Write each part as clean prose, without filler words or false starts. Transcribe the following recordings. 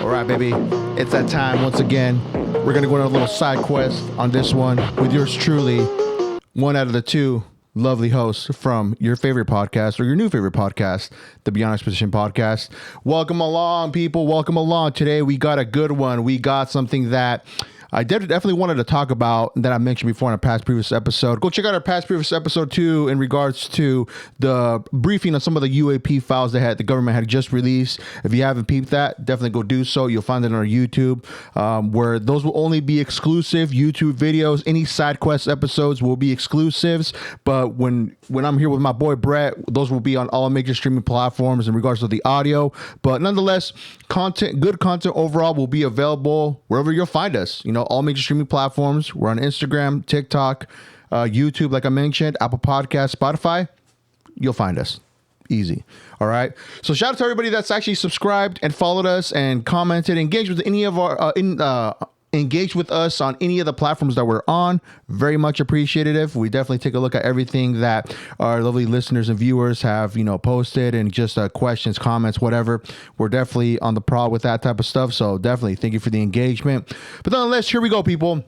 All right, baby. It's that time once again. We're going to go on a little side quest on this one with yours truly, one out of the two lovely hosts from your favorite podcast or your new favorite podcast, the Beyond Exposition podcast. Welcome along, people. Welcome along. Today, we got a good one. We got something that I definitely wanted to talk about that I mentioned before in a previous episode. Go check out our previous episode too in regards to the briefing on some of the UAP files that the government had just released. If you haven't peeped that, definitely go do so. You'll find it on our YouTube, where those will only be exclusive YouTube videos. Any side quest episodes will be exclusives, but when I'm here with my boy Brett, those will be on all major streaming platforms in regards to the audio. But nonetheless, good content overall will be available wherever you'll find us. All major streaming platforms. We're on Instagram, TikTok, YouTube, like I mentioned, Apple Podcasts, Spotify. You'll find us. Easy. All right. So shout out to everybody that's actually subscribed and followed us and commented, engaged with any of our engage with us on any of the platforms that we're on. Very much appreciative. We definitely take a look at everything that our lovely listeners and viewers have, posted, and just questions, comments, whatever. We're definitely on the prowl with that type of stuff. So definitely thank you for the engagement. But nonetheless, here we go, people.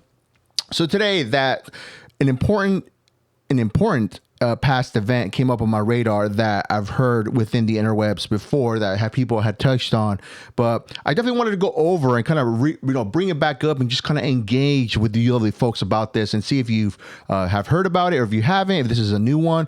So today, an important past event came up on my radar that I've heard within the interwebs before that people had touched on, but I definitely wanted to go over and kind of bring it back up and just kind of engage with you lovely folks about this and see if you have heard about it, or if you haven't, if this is a new one.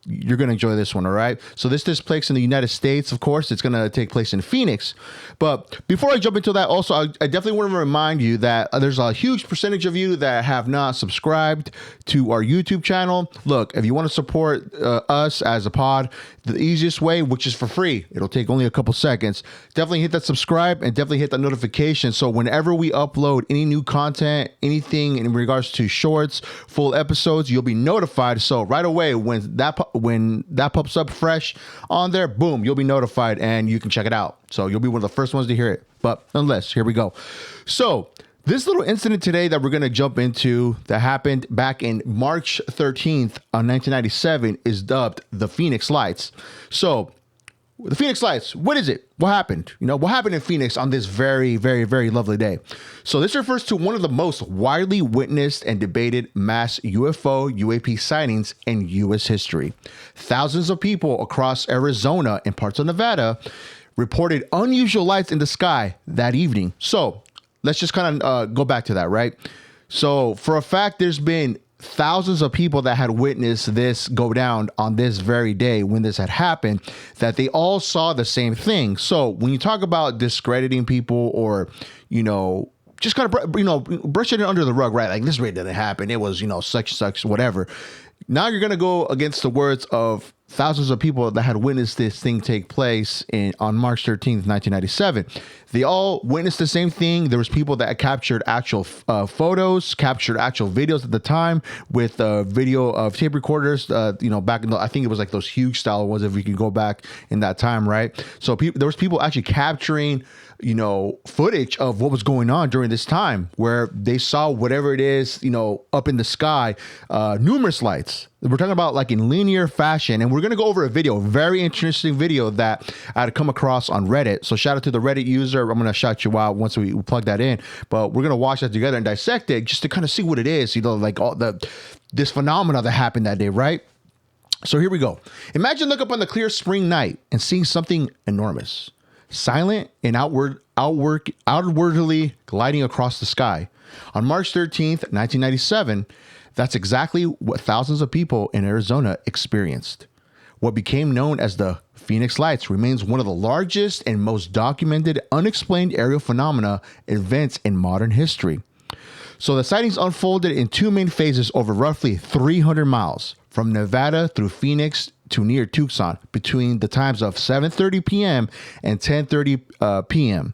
You're going to enjoy this one. All right. So this takes place in the United States. Of course, it's going to take place in Phoenix. But before I jump into that, also, I definitely want to remind you that there's a huge percentage of you that have not subscribed to our YouTube channel. Look, if you want to support us as a pod, the easiest way, which is for free, it'll take only a couple seconds, definitely hit that subscribe and definitely hit that notification. So whenever we upload any new content, anything in regards to shorts, full episodes, you'll be notified. So right away, when that pops up fresh on there, boom, you'll be notified and you can check it out. So you'll be one of the first ones to hear it. But nonetheless, here we go. So this little incident today that we're going to jump into that happened back in March 13th, 1997 is dubbed the Phoenix Lights. So the Phoenix Lights, what is it? What happened? What happened in Phoenix on this very, very, very lovely day? So this refers to one of the most widely witnessed and debated mass UAP sightings in U.S. history. Thousands of people across Arizona and parts of Nevada reported unusual lights in the sky that evening. So let's just kind of go back to that, right? So for a fact, there's been thousands of people that had witnessed this go down on this very day when this had happened, that they all saw the same thing. So when you talk about discrediting people or, just kind of, brushing it under the rug, right? Like, this really didn't happen. It was, such, whatever. Now you're going to go against the words of thousands of people that had witnessed this thing take place on March 13th, 1997. They all witnessed the same thing. There was people that captured actual photos, captured actual videos at the time with video of tape recorders, back in I think it was like those huge style ones, if we can go back in that time, right? So there was people actually capturing footage of what was going on during this time, where they saw whatever it is, up in the sky, numerous lights. We're talking about like in linear fashion. And we're going to go over a video, very interesting video that I had come across on Reddit. So shout out to the Reddit user. I'm going to shout you out once we plug that in, but we're going to watch that together and dissect it just to kind of see what it is, like all this phenomena that happened that day, right? So here we go. Imagine looking up on the clear spring night and seeing something enormous, silent and outwardly gliding across the sky. On March 13th, 1997, that's exactly what thousands of people in Arizona experienced. What became known as the Phoenix Lights remains one of the largest and most documented unexplained aerial phenomena events in modern history. So the sightings unfolded in two main phases over roughly 300 miles from Nevada through Phoenix to near Tucson between the times of 7:30 p.m. and 10:30 p.m.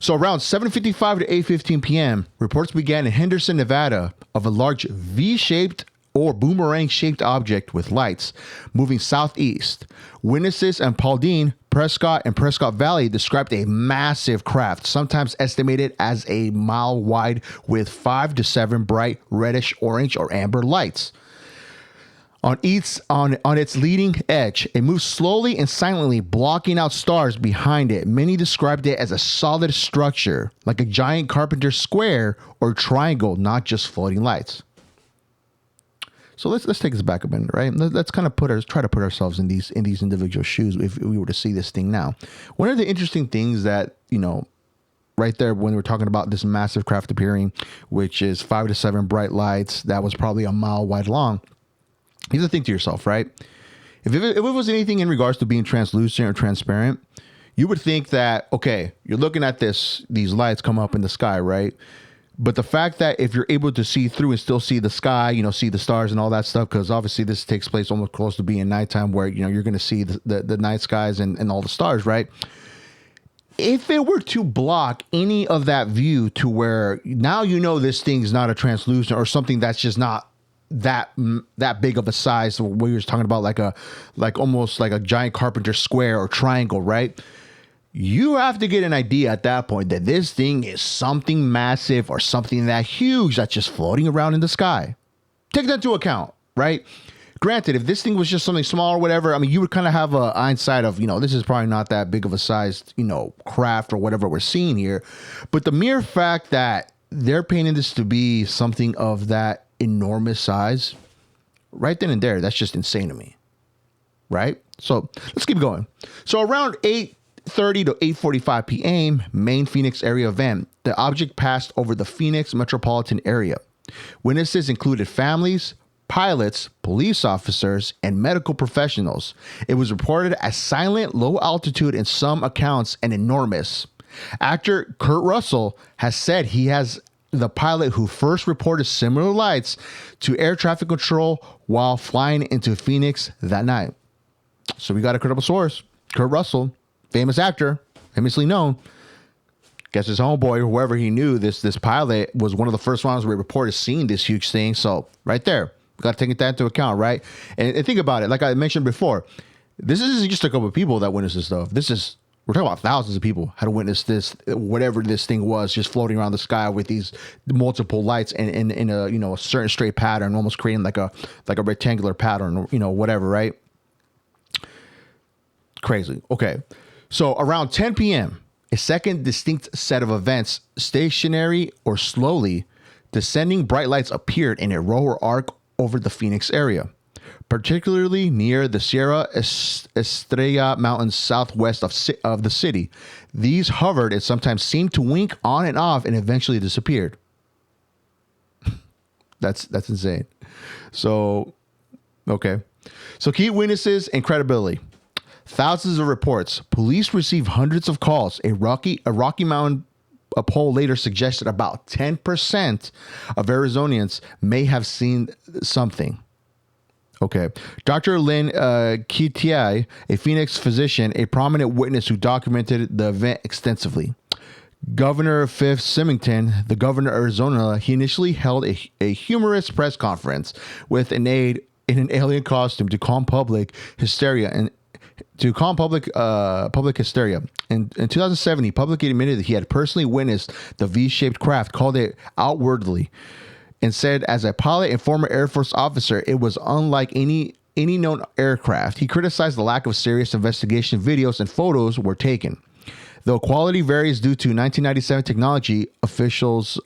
So around 7:55 to 8:15 p.m., reports began in Henderson, Nevada, of a large V-shaped or boomerang-shaped object with lights moving southeast. Witnesses in Paulding, Prescott, and Prescott Valley described a massive craft, sometimes estimated as a mile wide, with 5 to 7 bright reddish, orange, or amber lights. On its leading edge, it moves slowly and silently, blocking out stars behind it. Many described it as a solid structure, like a giant carpenter square or triangle, not just floating lights. So let's take this back a minute, right? Let's kind of try to put ourselves in these individual shoes if we were to see this thing now. One of the interesting things that, right there when we're talking about this massive craft appearing, which is 5 to 7 bright lights that was probably a mile wide long. You have to think to yourself, right? If it was anything in regards to being translucent or transparent, you would think that, okay, you're looking at these lights come up in the sky, right? But the fact that if you're able to see through and still see the sky, see the stars and all that stuff, because obviously this takes place almost close to being nighttime where, you're going to see the night skies and all the stars, right? If it were to block any of that view to where now this thing's not a translucent or something that's just not that big of a size, what you were talking about, like almost like a giant carpenter square or triangle, right? You have to get an idea at that point that this thing is something massive or something that huge that's just floating around in the sky. Take that into account, right? Granted, if this thing was just something small or whatever, I mean, you would kind of have a hindsight of, this is probably not that big of a sized, craft or whatever we're seeing here. But the mere fact that they're painting this to be something of that enormous size, right then and there, that's just insane to me, right? So let's keep going. So around 8:30 to 8:45 p.m., main Phoenix area event, the object passed over the Phoenix metropolitan area. Witnesses included families, pilots, police officers, and medical professionals. It was reported as silent, low altitude, in some accounts, and enormous. Actor Kurt Russell has said he has the pilot who first reported similar lights to air traffic control while flying into Phoenix that night. So we got a credible source. Kurt Russell, famous actor, famously known. Guess his homeboy or whoever he knew, this pilot was one of the first ones where he reported seeing this huge thing. So right there, we got to take that into account, right? And think about it. Like I mentioned before, this isn't just a couple of people that witnessed this stuff. We're talking about thousands of people had witnessed this, whatever this thing was, just floating around the sky with these multiple lights in a certain straight pattern, almost creating like a rectangular pattern, whatever, right? Crazy. Okay. So around 10 p.m., a second distinct set of events, stationary or slowly descending bright lights, appeared in a row or arc over the Phoenix area, particularly near the Sierra Estrella Mountains southwest of the city. These hovered and sometimes seemed to wink on and off and eventually disappeared. That's insane. So, okay. So key witnesses and credibility. Thousands of reports. Police received hundreds of calls. A Rocky Mountain poll later suggested about 10% of Arizonians may have seen something. Okay. Dr. Lynn Kitiai, a Phoenix physician, a prominent witness who documented the event extensively. Governor Fifth Symington, the governor of Arizona, he initially held a humorous press conference with an aide in an alien costume to calm public hysteria public hysteria. In 2007, he publicly admitted that he had personally witnessed the V-shaped craft, called it outwardly, and said, as a pilot and former Air Force officer, it was unlike any known aircraft. He criticized the lack of serious investigation videos and photos were taken. Though quality varies due to 1997 technology, officials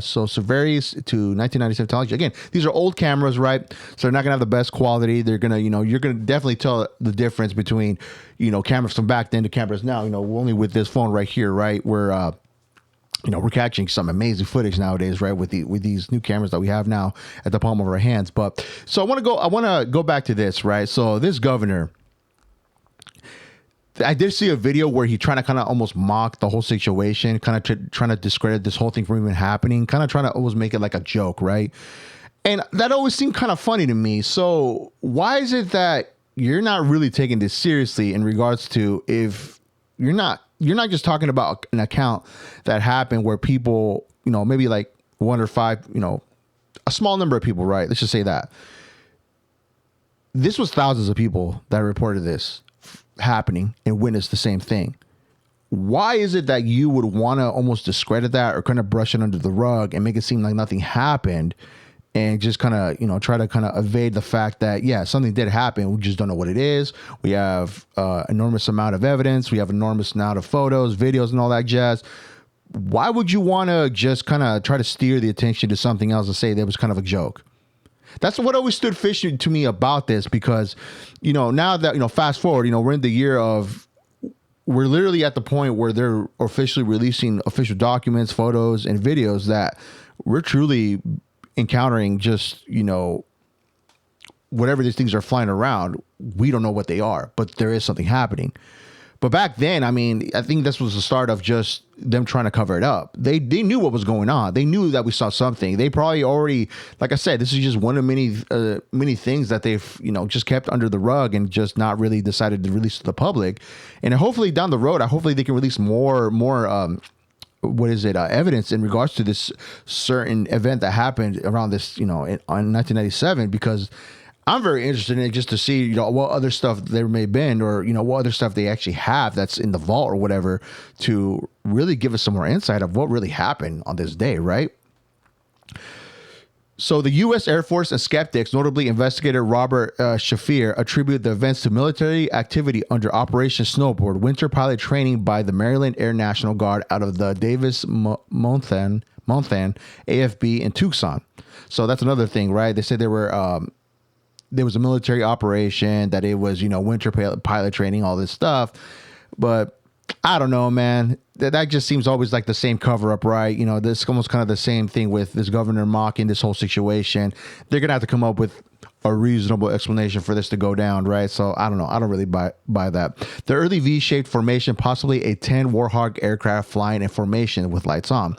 so varies to 1997 technology. Again, these are old cameras, right? So they're not gonna have the best quality. They're gonna, you're gonna definitely tell the difference between, cameras from back then to cameras now. Only with this phone right here, right? We're catching some amazing footage nowadays, right? With these new cameras that we have now at the palm of our hands. But so I want to go back to this, right? So this governor, I did see a video where he trying to kind of almost mock the whole situation, kind of trying to discredit this whole thing from even happening, kind of trying to always make it like a joke, right? And that always seemed kind of funny to me. So why is it that you're not really taking this seriously in regards to if you're not just talking about an account that happened where people, maybe like 1 or 5, a small number of people, right? Let's just say that. This was thousands of people that reported this happening and witnessed the same thing. Why is it that you would want to almost discredit that or kind of brush it under the rug and make it seem like nothing happened and just kind of, try to kind of evade the fact that, yeah, something did happen. We just don't know what it is. We have enormous amount of evidence. We have enormous amount of photos, videos, and all that jazz. Why would you want to just kind of try to steer the attention to something else and say that was kind of a joke? That's what always stood fishy to me about this, because, now that, fast forward, we're in the year of, we're literally at the point where they're officially releasing official documents, photos, and videos that we're truly encountering just, whatever these things are flying around. We don't know what they are, but there is something happening. But back then, I mean, I think this was the start of just them trying to cover it up. They knew what was going on. They knew that we saw something. They probably already, like I said, this is just one of many things that they've, just kept under the rug and just not really decided to release to the public. And hopefully down the road, hopefully they can release more evidence in regards to this certain event that happened around this, on 1997, because I'm very interested in it, just to see, what other stuff there may have been, or, what other stuff they actually have that's in the vault or whatever, to really give us some more insight of what really happened on this day, right? So the U.S. Air Force and skeptics, notably investigator Robert Shafir, attribute the events to military activity under Operation Snowboard, winter pilot training by the Maryland Air National Guard out of the Davis-Monthan AFB in Tucson. So that's another thing, right? They said there was a military operation, that it was, winter pilot training, all this stuff. But I don't know, man. That just seems always like the same cover up, right? This almost kind of the same thing with this governor mocking this whole situation. They're going to have to come up with a reasonable explanation for this to go down, right? So I don't know. I don't really buy that. The early V-shaped formation, possibly a 10 Warhawk aircraft flying in formation with lights on.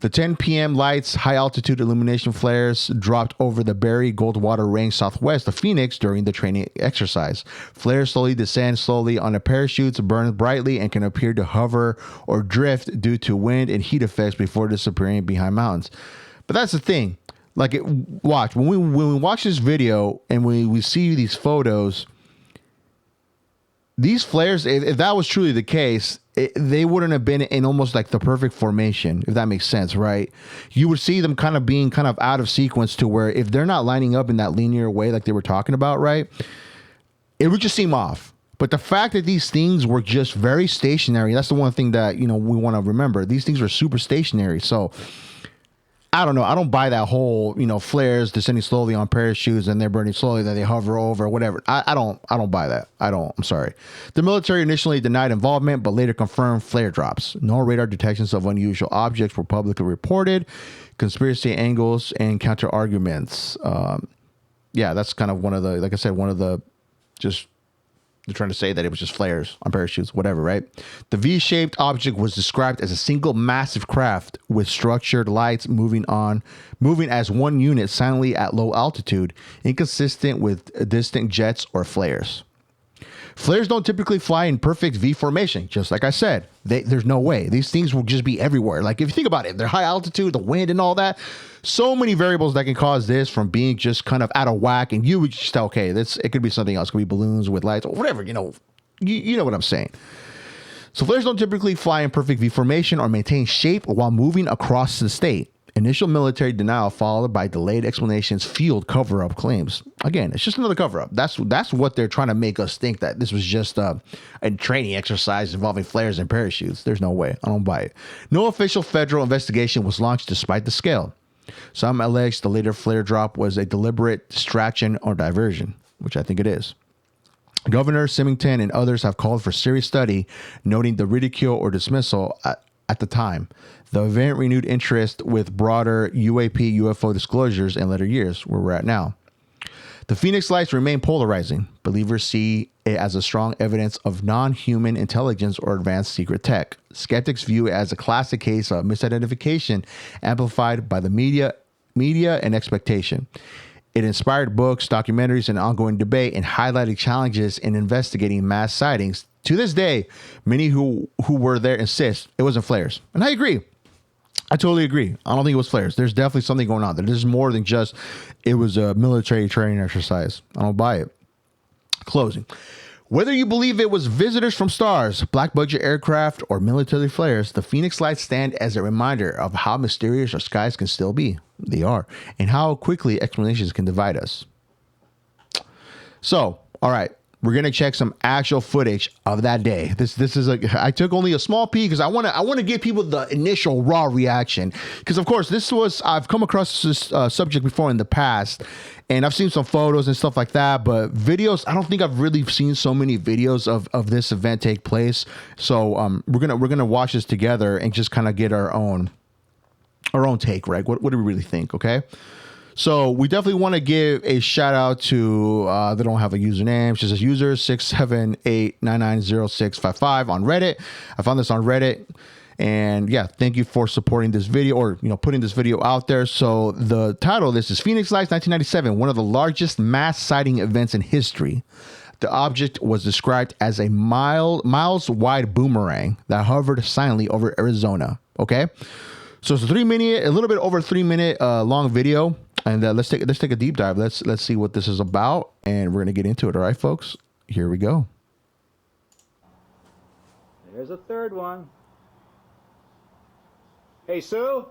The 10 p.m. lights, high-altitude illumination flares dropped over the Berry Goldwater Range southwest of Phoenix during the training exercise. Flares slowly descend slowly on the parachutes, burn brightly, and can appear to hover or drift due to wind and heat effects before disappearing behind mountains. But that's the thing. Like, when we watch this video and we see these photos, these flares, if that was truly the case, they wouldn't have been in almost like the perfect formation, if that makes sense, right? You would see them kind of being kind of out of sequence, to where if they're not lining up in that linear way like they were talking about, right, it would just seem off. But the fact that these things were just very stationary, that's the one thing that, we want to remember. These things were super stationary. So I don't know. I don't buy that whole, flares descending slowly on parachutes and they're burning slowly, then they hover over, whatever. I don't buy that. I'm sorry. The military initially denied involvement, but later confirmed flare drops. No radar detections of unusual objects were publicly reported. Conspiracy angles and counter arguments. Yeah, that's kind of one of the, just, they're trying to say that it was just flares on parachutes, whatever, right? The V-shaped object was described as a single massive craft with structured lights moving as one unit silently at low altitude, inconsistent with distant jets or flares. Flares don't typically fly in perfect V formation, just like I said. There's no way. These things will just be everywhere. Like, if you think about it, they're high altitude, the wind and all that. So many variables that can cause this from being just kind of out of whack, and you would just tell, okay, it could be something else. It could be balloons with lights or whatever, you know what I'm saying. So flares don't typically fly in perfect V formation or maintain shape while moving across the state. Initial military denial followed by delayed explanations fueled cover-up claims. Again, it's just another cover-up. That's what they're trying to make us think, that this was just a training exercise involving flares and parachutes. There's no way. I don't buy it. No official federal investigation was launched despite the scale. Some allege the later flare drop was a deliberate distraction or diversion, which I think it is. Governor Symington and others have called for serious study, noting the ridicule or dismissal at the time. The event renewed interest with broader UAP UFO disclosures in later years, where we're at now. The Phoenix Lights remain polarizing. Believers see it as a strong evidence of non-human intelligence or advanced secret tech. Skeptics view it as a classic case of misidentification amplified by the media and expectation. It inspired books, documentaries, and ongoing debate, and highlighted challenges in investigating mass sightings. To this day, many who were there insist it wasn't flares. And I agree. I totally agree. I don't think it was flares. There's definitely something going on there. There's more than just it was a military training exercise. I don't buy it. Closing. Whether you believe it was visitors from stars, black budget aircraft, or military flares, the Phoenix Lights stand as a reminder of how mysterious our skies can still be. They are. And how quickly explanations can divide us. So, all right. We're gonna check some actual footage of that day. This is I took only a small peek because I want to give people the initial raw reaction. Because of course I've come across this subject before in the past, and I've seen some photos and stuff like that. But videos, I don't think I've really seen so many videos of this event take place. So we're gonna watch this together and just kind of get our own take, right? What do we really think? Okay. So we definitely want to give a shout out to, they don't have a username. She says user 678990655 on Reddit. I found this on Reddit, and yeah, thank you for supporting this video, or, putting this video out there. So the title of this is Phoenix Lights 1997, one of the largest mass sighting events in history. The object was described as a miles wide boomerang that hovered silently over Arizona. Okay. So it's a little bit over 3 minute long video. And let's take a deep dive. Let's see what this is about, and we're gonna get into it. All right, folks. Here we go. There's a third one. Hey, Sue.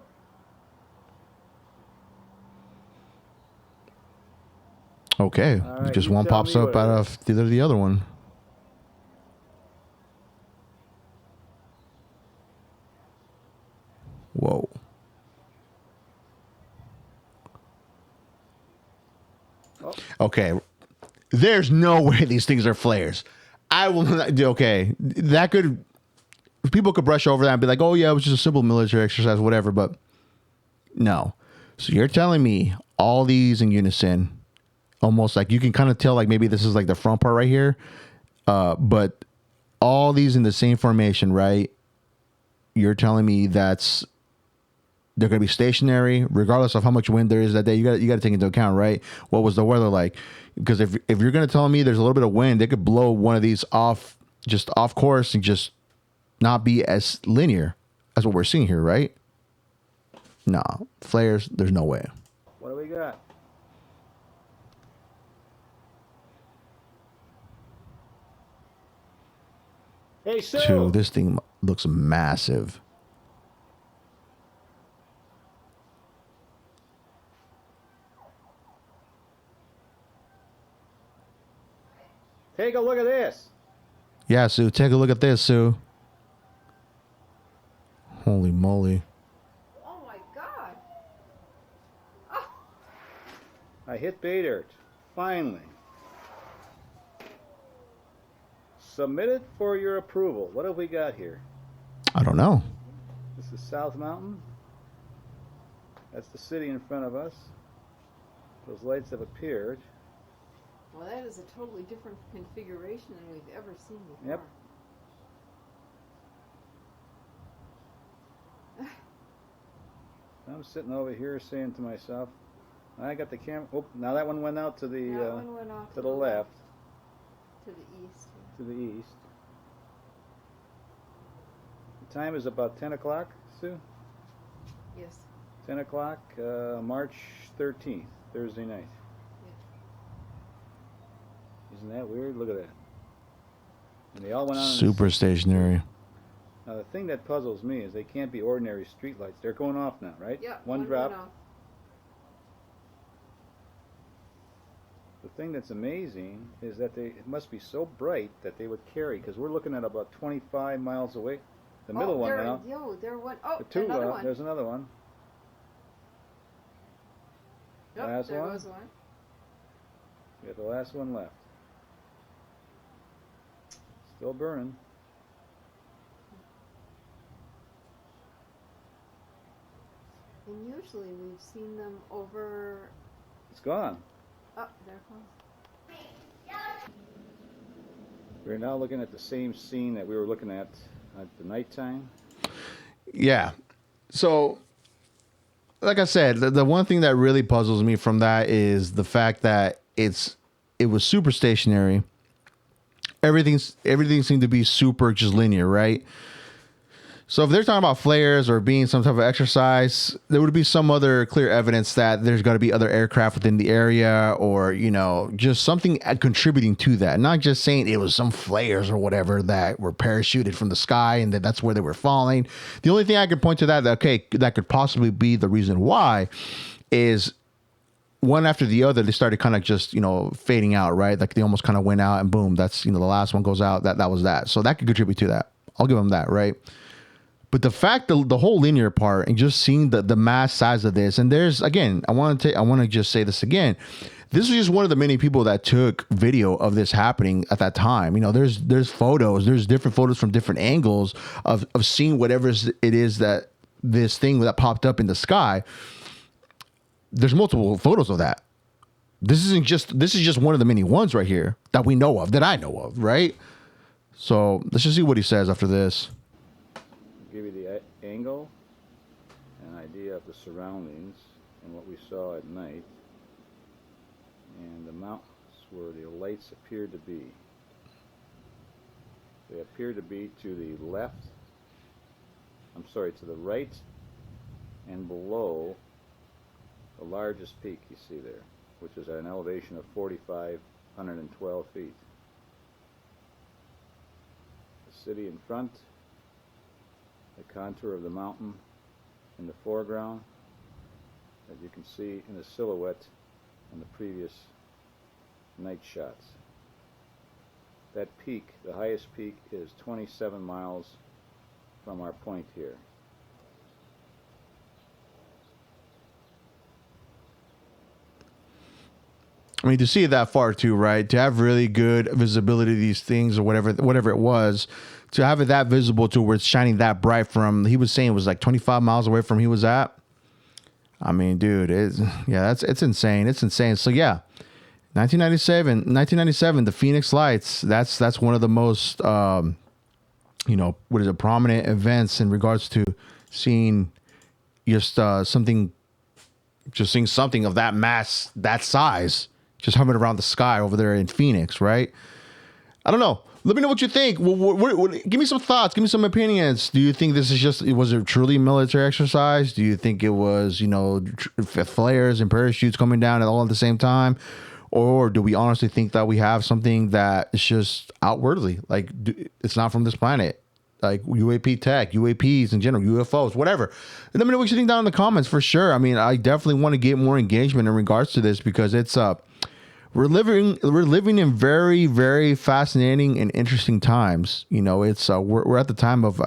Okay, right, just one pops up out of the other one. Whoa. Okay, there's no way these things are flares. I will not do. Okay, people could brush over that and be like, oh yeah, it was just a simple military exercise, whatever. But no. So you're telling me all these in unison, almost like you can kind of tell like maybe this is like the front part right here, but all these in the same formation, right? You're telling me they're going to be stationary regardless of how much wind there is that day. You got to take into account, right? What was the weather like? Because if you're going to tell me there's a little bit of wind, they could blow one of these off course and just not be as linear as what we're seeing here, right? No, flares, there's no way. What do we got? Hey, Sue. Dude, this thing looks massive. Take a look at this. Yeah, Sue, take a look at this, Sue. Holy moly. Oh my God. Oh. I hit pay dirt. Finally. Submitted for your approval. What have we got here? I don't know. This is South Mountain. That's the city in front of us. Those lights have appeared. Well, that is a totally different configuration than we've ever seen before. Yep. I'm sitting over here saying to myself, I got the camera. Oh, now that one went out to the one went off to the left. To the east. To the east. The time is about 10 o'clock, Sue? Yes. 10 o'clock, March 13th, Thursday night. Isn't that weird? Look at that. And they all went on. Super stationary. Now the thing that puzzles me is they can't be ordinary street lights. They're going off now, right? Yeah. One drop. Went off. The thing that's amazing is that it must be so bright that they would carry, because we're looking at about 25 miles away. The middle one now. There one. Oh, The two, another one. There's another one. Yep, last there one. goes one. We got the last one left. Still burning. And usually we've seen them over. It's gone. Oh, there it comes. We're now looking at the same scene that we were looking at the nighttime. Yeah. So, like I said, the one thing that really puzzles me from that is the fact that it was super stationary. Everything seemed to be super just linear, right? So if they're talking about flares or being some type of exercise, there would be some other clear evidence that there's got to be other aircraft within the area, or, you know, just something contributing to that. Not just saying it was some flares or whatever that were parachuted from the sky and that's where they were falling. The only thing I could point to that could possibly be the reason why is one after the other, they started kind of just, you know, fading out, right? Like they almost kind of went out and boom, that's, you know, the last one goes out. That was that. So that could contribute to that. I'll give them that, right? But the fact that the whole linear part and just seeing the mass size of this, and there's, again, I want to just say this again. This was just one of the many people that took video of this happening at that time. You know, there's photos, there's different photos from different angles of seeing whatever it is that this thing that popped up in the sky. There's multiple photos of that. This is just one of the many ones right here that we know of, that I know of, right? So let's just see what he says after this. Give you the angle, an idea of the surroundings and what we saw at night, and the mountains where the lights appeared to be. They appear to be to the left, to the right and below the largest peak you see there, which is at an elevation of 4,512 feet. The city in front, the contour of the mountain in the foreground, as you can see in the silhouette in the previous night shots. That peak, the highest peak, is 27 miles from our point here. I mean, to see it that far too, right? To have really good visibility of these things or whatever it was, to have it that visible to where it's shining that bright from, he was saying it was like 25 miles away from he was at. I mean, dude, it's insane. It's insane. So yeah, 1997, the Phoenix Lights, that's one of the most, prominent events in regards to seeing seeing something of that mass, that size, just hovering around the sky over there in Phoenix, right? I don't know. Let me know what you think. Give me some thoughts. Give me some opinions. Do you think this is was it truly a military exercise? Do you think it was, flares and parachutes coming down all at the same time? Or do we honestly think that we have something that is just outwardly, like it's not from this planet? Like UAP tech, UAPs in general, UFOs, whatever. Let me know what you think down in the comments for sure. I mean, I definitely want to get more engagement in regards to this because it's we're living in very, very fascinating and interesting times. You know, it's we're at the time of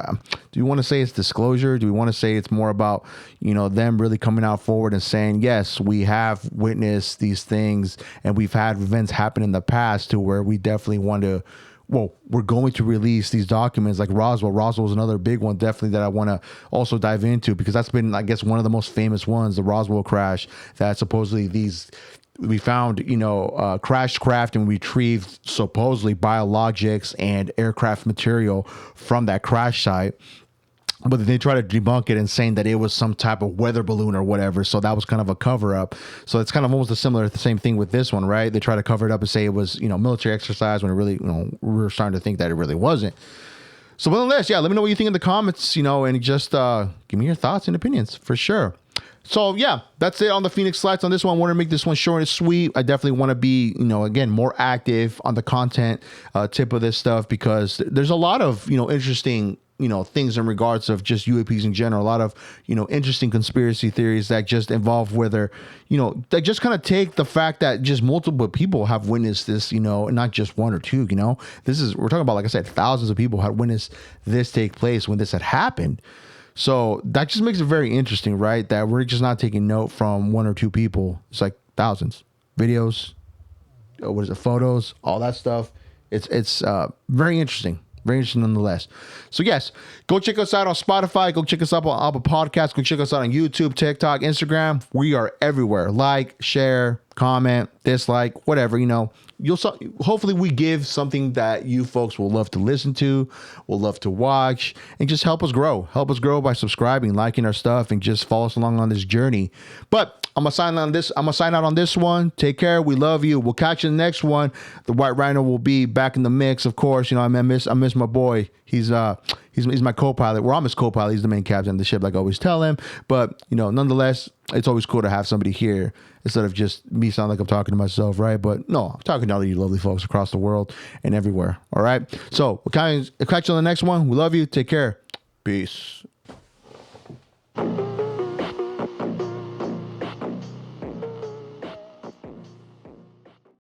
do we want to say it's disclosure? Do we want to say it's more about, them really coming out forward and saying, yes, we have witnessed these things and we've had events happen in the past to where we definitely want to. Well, we're going to release these documents like Roswell. Roswell is another big one, definitely, that I want to also dive into because that's been, I guess, one of the most famous ones, the Roswell crash, that supposedly we found, crashed craft and retrieved supposedly biologics and aircraft material from that crash site. But they try to debunk it and saying that it was some type of weather balloon or whatever. So that was kind of a cover up. So it's kind of almost the same thing with this one, right? They try to cover it up and say it was, military exercise when it really, we're starting to think that it really wasn't. So nonetheless, yeah, let me know what you think in the comments, and just give me your thoughts and opinions for sure. So yeah, that's it on the Phoenix Lights on this one. I want to make this one short and sweet. I definitely want to be, again, more active on the content tip of this stuff because there's a lot of, interesting things in regards of just UAPs in general, a lot of, interesting conspiracy theories that just involve whether, that just kind of take the fact that just multiple people have witnessed this, not just one or two, we're talking about, like I said, thousands of people had witnessed this take place when this had happened. So that just makes it very interesting, right? That we're just not taking note from one or two people. It's like thousands, videos, photos, all that stuff. It's very interesting. Very interesting nonetheless. So yes, go check us out on Spotify. Go check us out on Apple Podcasts. Go check us out on YouTube, TikTok, Instagram. We are everywhere. Like, share, comment, dislike, whatever, hopefully we give something that you folks will love to listen to, will love to watch, and just help us grow. Help us grow by subscribing, liking our stuff, and just follow us along on this journey. But I'm gonna sign out on this one. Take care. We love you. We'll catch you in the next one. The White Rhino will be back in the mix, of course. I miss my boy. He's He's my co-pilot. Well, I'm his co-pilot. He's the main captain of the ship, like I always tell him. But, nonetheless, it's always cool to have somebody here instead of just me sound like I'm talking to myself, right? But no, I'm talking to all of you lovely folks across the world and everywhere, all right? So we'll catch you on the next one. We love you. Take care. Peace.